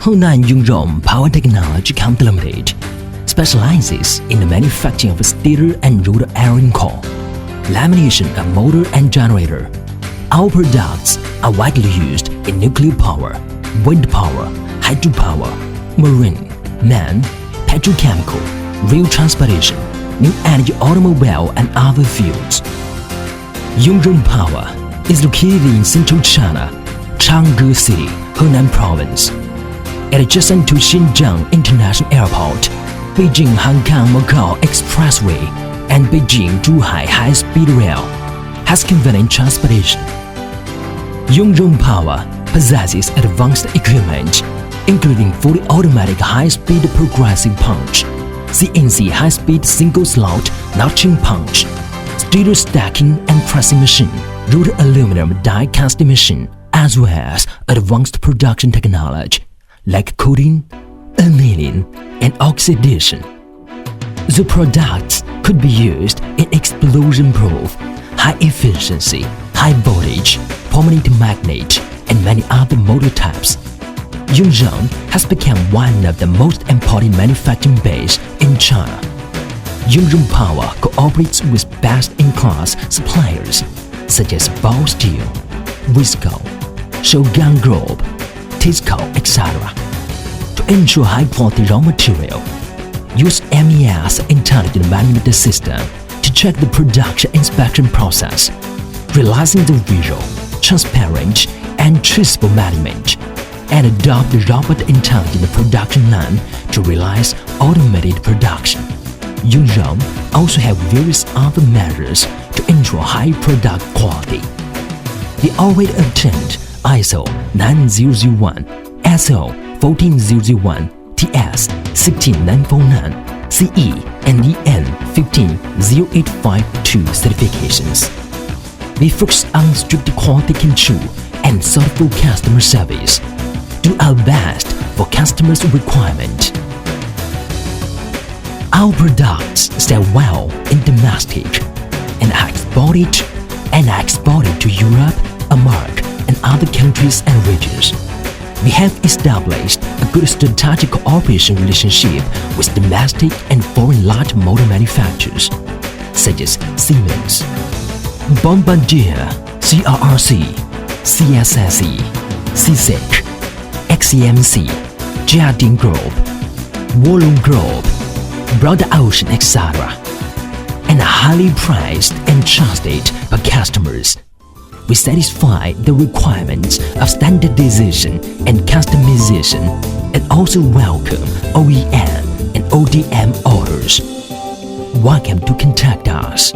YONGRONG Power Technology Company Limited specializes in the manufacturing of stator and rotor iron core, lamination of motor and generator. Our products are widely used in nuclear power, wind power, hydropower, marine, man, petrochemical, rail transportation, new energy automobile and other fields. YONGRONG Power is located in central China, Chang'e City, Henan Province. Adjacent to Shougang International Airport, Beijing-Hong Kong-Macau Expressway, and Beijing-Zhuhai High-Speed Rail, has convenient transportation. YONGRONG Power possesses advanced equipment, including fully automatic high-speed progressive punch, CNC high-speed single-slot notching punch, stator stacking and pressing machine, rotor aluminum die casting machine, as well as advanced production technology like coating, annealing, and oxidation. The products could be used in explosion-proof, high-efficiency, high-voltage, permanent magnet, and many other motor types. YONGRONG has become one of the most important manufacturing bases in China. YONGRONG Power cooperates with best-in-class suppliers such as Baowu Steel, TISCO, Shougang Group, TISCO, etc. To ensure high-quality raw material, use MES Intelligent Management System to check the production inspection process, realizing the visual, transparent, and traceable management, and adopt the robot intelligent production line to realize automated production. YONGRONG also have various other measures to ensure high product quality. They already obtained ISO 9001, SO 14001, TS 16949, CE and EN 15085-2 certifications. We focus on strict quality control and thoughtful customer service. Do our best for customers' requirement. Our products sell well in domestic and are exported to Europe, America, and other countries and regions. We have established a good strategic cooperation relationship with domestic and foreign large motor manufacturers such as SIEMENS, BOMBARDIER, CRRC, CSSE, CSEC, XEMC, Jiading Group, WOLONG Group, Broad Ocean, etc., and are highly prized and trusted by customers. We satisfy the requirements of standardization and customization and also welcome OEM and ODM orders. Welcome to contact us.